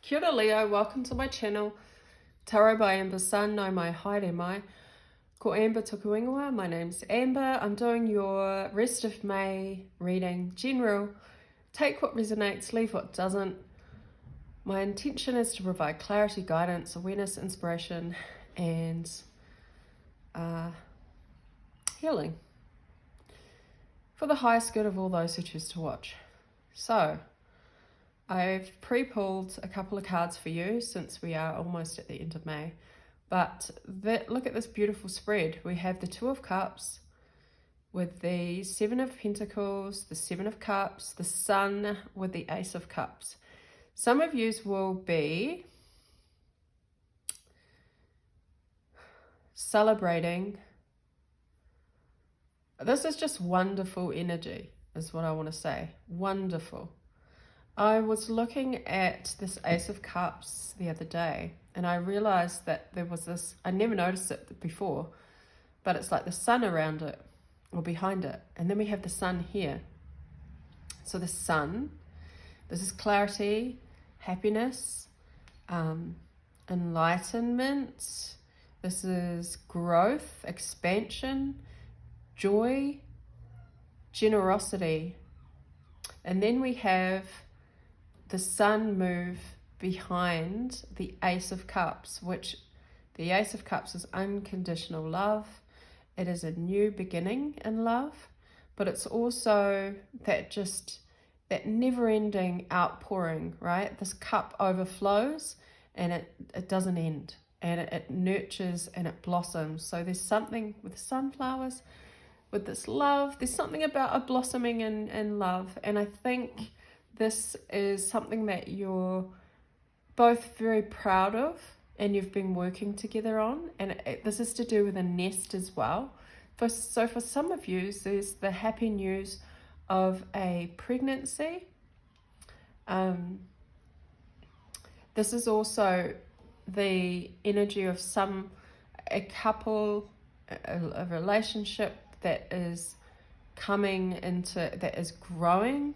Kia ora Leo, welcome to my channel. Tarot by Amber Sun, no mai, haere mai. Ko Amber tuku ingoa, my name's Amber. I'm doing your rest of May reading, general. Take what resonates, leave what doesn't. My intention is to provide clarity, guidance, awareness, inspiration, and healing for the highest good of all those who choose to watch. So, I've pre-pulled a couple of cards for you since we are almost at the end of May. But look at this beautiful spread. We have the Two of Cups with the Seven of Pentacles, the Seven of Cups, the Sun with the Ace of Cups. Some of yous will be celebrating. This is just wonderful energy, is what I want to say. Wonderful. I was looking at this Ace of Cups the other day and I realized that there was this, I never noticed it before, but it's like the sun around it or behind it. And then we have the sun here. So the sun, this is clarity, happiness, enlightenment. This is growth, expansion, joy, generosity. And then we have the sun move behind the Ace of Cups, which the Ace of Cups is unconditional love. It is a new beginning in love, but it's also that never-ending outpouring, right? This cup overflows and it doesn't end, and it nurtures and it blossoms. So there's something with sunflowers, with this love, there's something about a blossoming in love. And I think this is something that you're both very proud of and you've been working together on. And this is to do with a nest as well. So for some of you, there's the happy news of a pregnancy. This is also the energy of a couple, a relationship that is that is growing.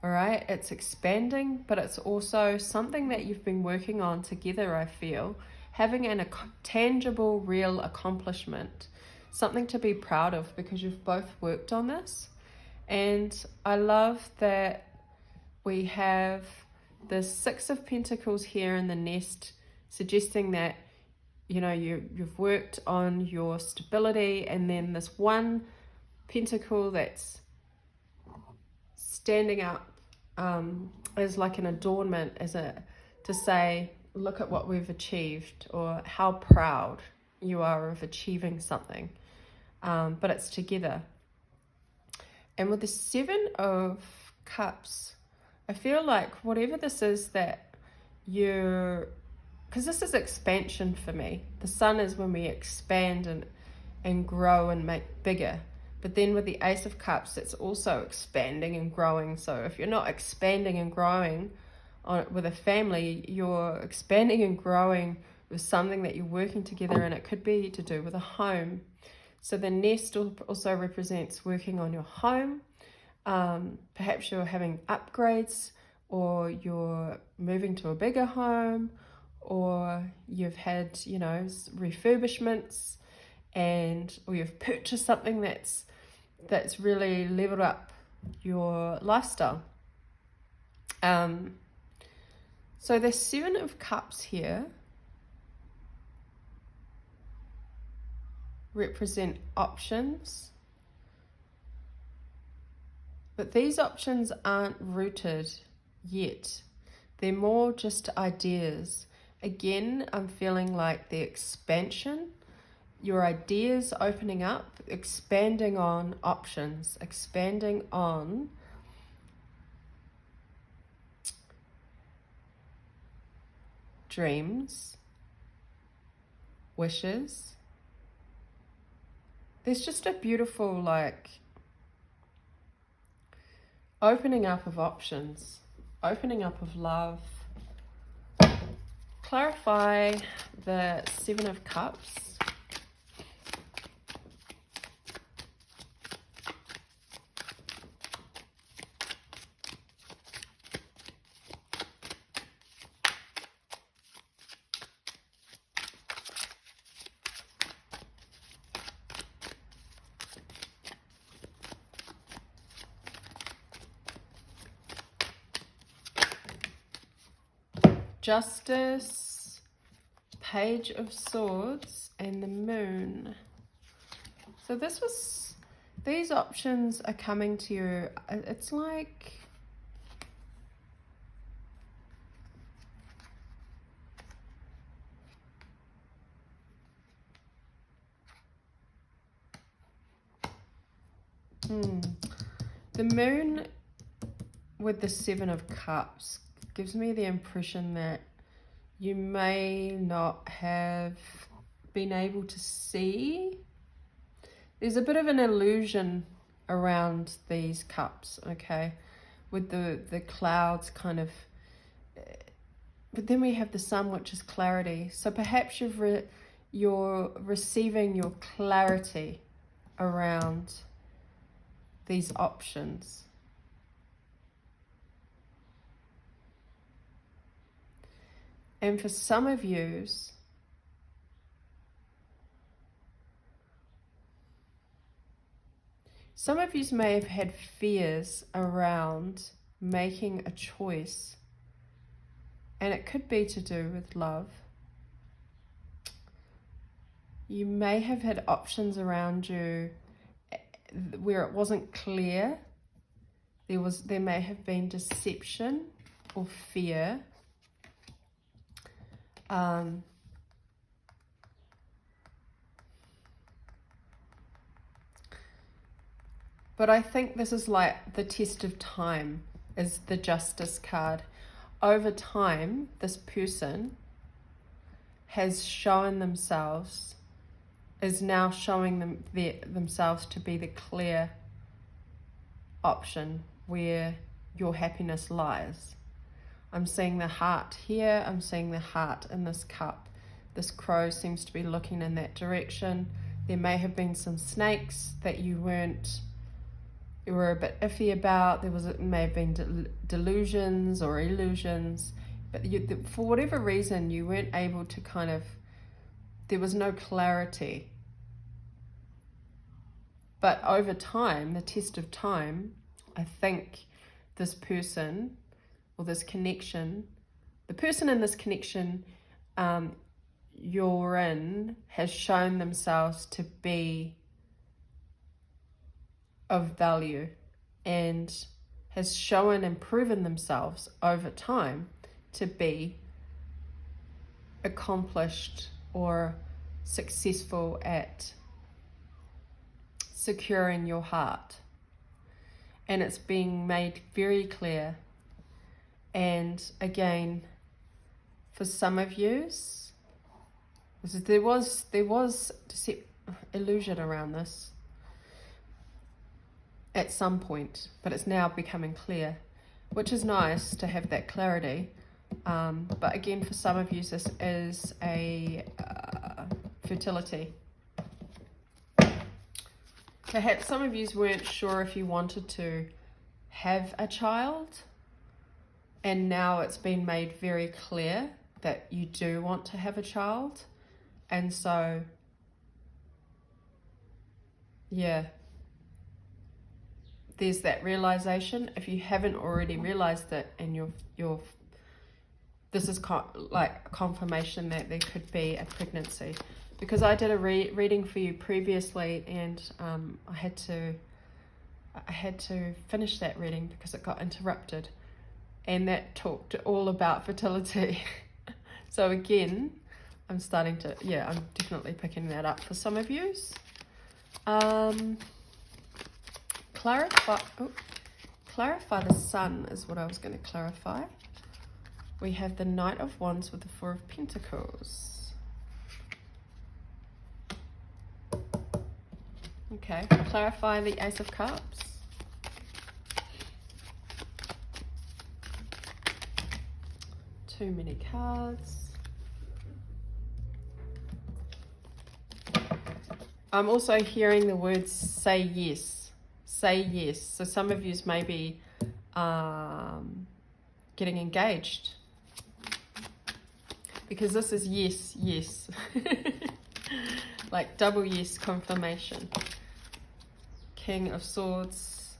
All right, it's expanding, but it's also something that you've been working on together, I feel. Having a tangible, real accomplishment. Something to be proud of because you've both worked on this. And I love that we have the Six of Pentacles here in the nest, suggesting that, you know, you've worked on your stability, and then this one pentacle that's standing up as like an adornment, to say, look at what we've achieved, or how proud you are of achieving something. But it's together. And with the Seven of Cups, I feel like whatever this is that because this is expansion for me. The sun is when we expand and grow and make bigger. But then with the Ace of Cups, it's also expanding and growing. So if you're not expanding and growing with a family, you're expanding and growing with something that you're working together, and it could be to do with a home. So the nest also represents working on your home. Perhaps you're having upgrades, or you're moving to a bigger home, or you've had, refurbishments, or you've purchased something that's really leveled up your lifestyle. So the Seven of Cups here represent options, but these options aren't rooted yet. They're more just ideas. Again, I'm feeling like the expansion, your ideas opening up, expanding on options, expanding on dreams, wishes. There's just a beautiful, opening up of options, opening up of love. Clarify the Seven of Cups. Justice, Page of Swords, and the Moon. So these options are coming to you. It's like, the Moon with the Seven of Cups gives me the impression that you may not have been able to see. There's a bit of an illusion around these cups, okay, with the clouds kind of, but then we have the sun, which is clarity. So perhaps you're receiving your clarity around these options. And for some of you, may have had fears around making a choice, and it could be to do with love. You may have had options around you where it wasn't clear. There may have been deception or fear. But I think this is like the test of time, is the Justice card. Over time, this person has shown themselves, is now showing themselves to be the clear option where your happiness lies. I'm seeing the heart here, I'm seeing the heart in this cup. This crow seems to be looking in that direction. There may have been some snakes that you were a bit iffy about. It may have been delusions or illusions, but for whatever reason you weren't able to there was no clarity. But over time, the test of time, I think this person or this connection, the person in this connection you're in has shown themselves to be of value and has shown and proven themselves over time to be accomplished or successful at securing your heart. And it's being made very clear. And again, for some of you, there was illusion around this at some point, but it's now becoming clear, which is nice to have that clarity. But again, for some of you, this is a fertility. Perhaps some of you weren't sure if you wanted to have a child, and now it's been made very clear that you do want to have a child. And so, yeah, there's that realization. If you haven't already realized it, and this is like confirmation that there could be a pregnancy, because I did a reading for you previously, and I had to finish that reading because it got interrupted, and that talked all about fertility. So again, I'm definitely picking that up for some of you. Clarify the sun is what I was going to clarify. We have the Knight of Wands with the Four of Pentacles. Okay, clarify the Ace of Cups. Too many cards. I'm also hearing the words say yes. Say yes. So some of you may be getting engaged, because this is yes, yes. Like double yes confirmation. King of Swords.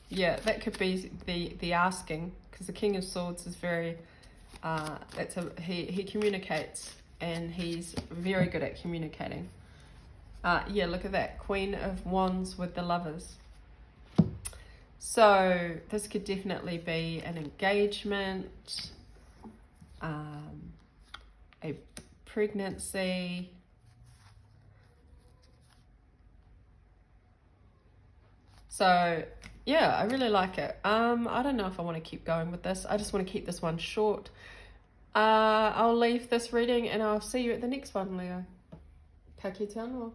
Yeah, that could be the asking, because the King of Swords is very, he communicates, and he's very good at communicating. Yeah, look at that, Queen of Wands with the Lovers. So this could definitely be an engagement, a pregnancy. So yeah, I really like it. I don't know if I want to keep going with this. I just want to keep this one short. I'll leave this reading and I'll see you at the next one, Leo. Ka kite anō.